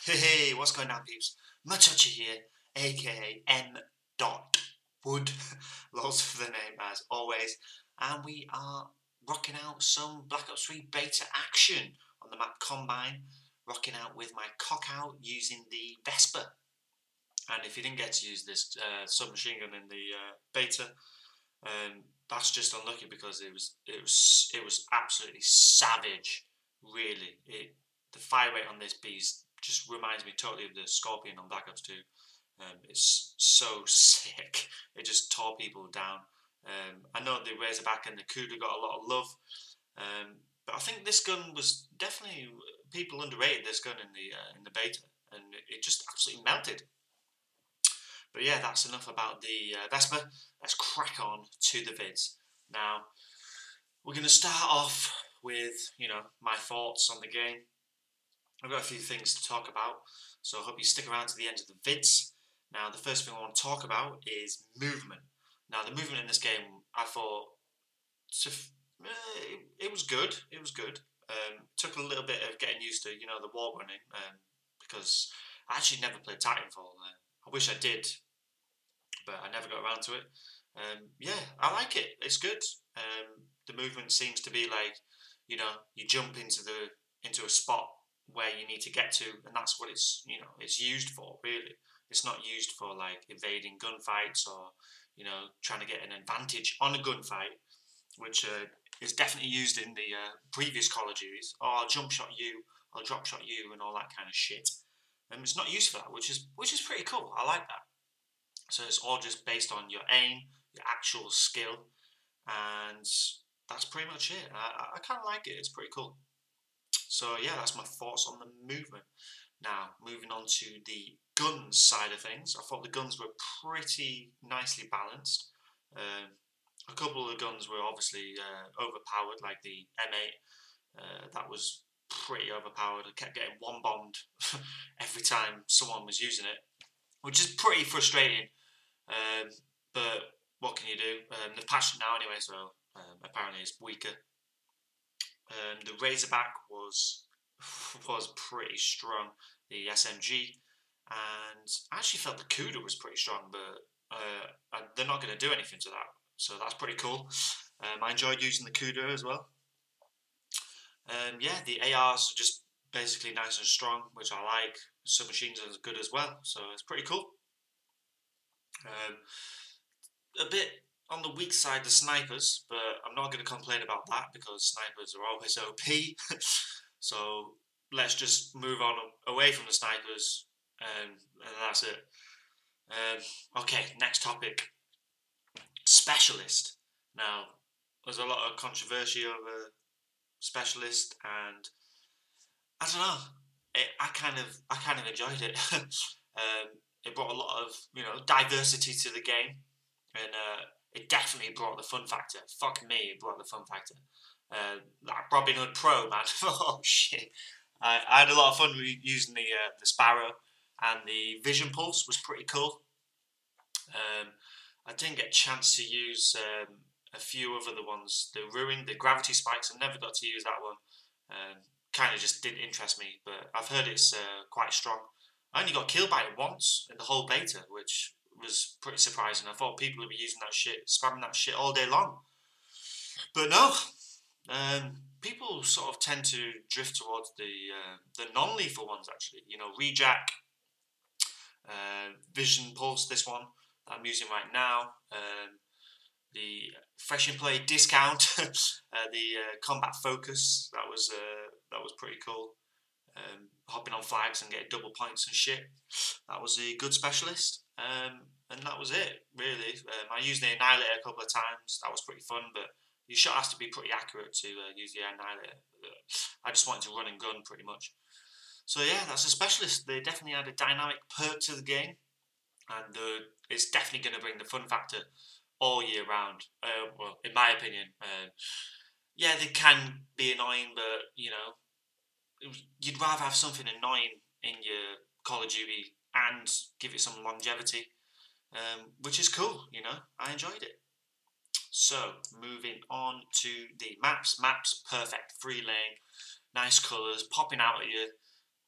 Hey, what's going on, peeps? Machachi here, aka M. Wood. Lots for the name as always, and we are rocking out some Black Ops 3 beta action on the map Combine. Rocking out with my cock out using the Vesper. And if you didn't get to use this submachine gun in the beta, that's just unlucky because it was absolutely savage. Really, the fire rate on this beast just reminds me totally of the Scorpion on Black Ops 2. It's so sick. It just tore people down. I know the Razorback and the Kuda got a lot of love, but I think this gun was definitely, people underrated this gun in the beta, and it just absolutely melted. But yeah, that's enough about the Vesper. Let's crack on to the vids. Now, we're going to start off with, my thoughts on the game. I've got a few things to talk about, so I hope you stick around to the end of the vids. Now, the first thing I want to talk about is movement. Now, the movement in this game, I thought, it was good. It was good. Took a little bit of getting used to, the wall running, because I actually never played Titanfall. I wish I did, but I never got around to it. Yeah, I like it. It's good. The movement seems to be like, you jump into a spot where you need to get to, and that's what it's used for. Really, it's not used for like evading gunfights or trying to get an advantage on a gunfight, which is definitely used in the previous Call of Duties. Oh, I'll jump shot you, I'll drop shot you, and all that kind of shit. It's not used for that, which is pretty cool. I like that. So it's all just based on your aim, your actual skill, and that's pretty much it. I kind of like it. It's pretty cool. So yeah, that's my thoughts on the movement. Now, moving on to the guns side of things, I thought the guns were pretty nicely balanced. A couple of the guns were obviously overpowered, like the M8. That was pretty overpowered. I kept getting one bombed every time someone was using it, which is pretty frustrating. But what can you do? They've patched it now anyway, so apparently it's weaker. The Razorback was pretty strong, the SMG, and I actually felt the Kuda was pretty strong, but they're not going to do anything to that, so that's pretty cool. I enjoyed using the Kuda as well. Yeah, the ARs are just basically nice and strong, which I like. Submachines are good as well, so it's pretty cool. A bit on the weak side, the snipers, but I'm not going to complain about that because snipers are always OP. So let's just move on away from the snipers, and that's it. Okay, next topic. Specialist. Now, there's a lot of controversy over Specialist, and I don't know. I kind of enjoyed it. It brought a lot of diversity to the game, and it definitely brought the fun factor. Fuck me, it brought the fun factor. Like Robin Hood Pro, man. Oh shit! I had a lot of fun using the Sparrow, and the Vision Pulse was pretty cool. I didn't get a chance to use a few of the ones. The Ruin, the Gravity Spikes. I never got to use that one. Kind of just didn't interest me, but I've heard it's quite strong. I only got killed by it once in the whole beta, which was pretty surprising. I thought people would be using that shit, spamming that shit all day long. But no, people sort of tend to drift towards the non-lethal ones, actually. Rejack, Vision Pulse, this one that I'm using right now, the Fresh and Play discount, the Combat Focus, that was pretty cool. Hopping on flags and getting double points and shit. That was a good specialist. And that was it, really. I used the Annihilator a couple of times. That was pretty fun, but your shot has to be pretty accurate to use the Annihilator. I just wanted to run and gun, pretty much. So yeah, that's a specialist. They definitely add a dynamic perk to the game, and it's definitely going to bring the fun factor all year round. Well, in my opinion. Yeah, they can be annoying, but, you'd rather have something annoying in your Call of Duty and give it some longevity, which is cool, I enjoyed it. So, moving on to the maps. Maps, perfect, free lane, nice colours, popping out at you.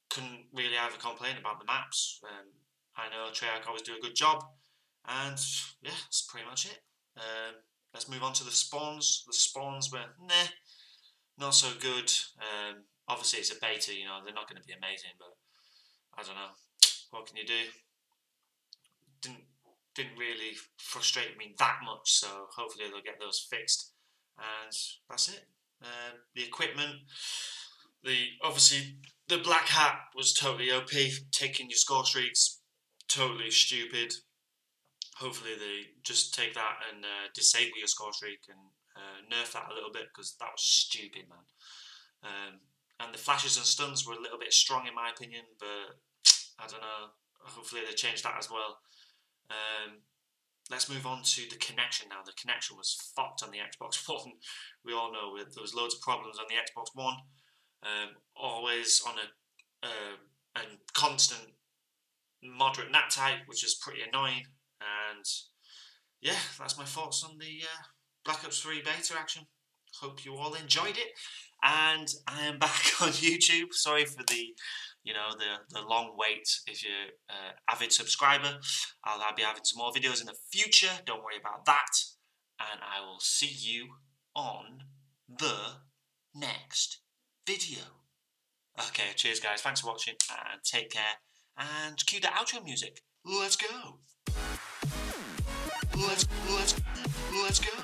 couldn't really have a complaint about the maps. I know Treyarch always do a good job, and yeah, that's pretty much it. Let's move on to the spawns. The spawns were not so good. Obviously, it's a beta, you know, they're not going to be amazing, but I don't know. What can you do? Didn't really frustrate me that much, so hopefully they'll get those fixed. And that's it. The equipment, obviously the black hat was totally OP, taking your score streaks, totally stupid. Hopefully they just take that and disable your score streak and nerf that a little bit, because that was stupid, man. And the flashes and stuns were a little bit strong in my opinion, but I don't know. Hopefully they change that as well. Let's move on to the connection now. The connection was fucked on the Xbox One. We all know there was loads of problems on the Xbox One. Always on a constant moderate nat type, which is pretty annoying. And yeah, that's my thoughts on the Black Ops 3 beta action. Hope you all enjoyed it. And I am back on YouTube. Sorry for the the long wait. If you're an avid subscriber, I'll be having some more videos in the future. Don't worry about that. And I will see you on the next video. Okay, cheers guys. Thanks for watching and take care. And cue the outro music. Let's go. Let's go.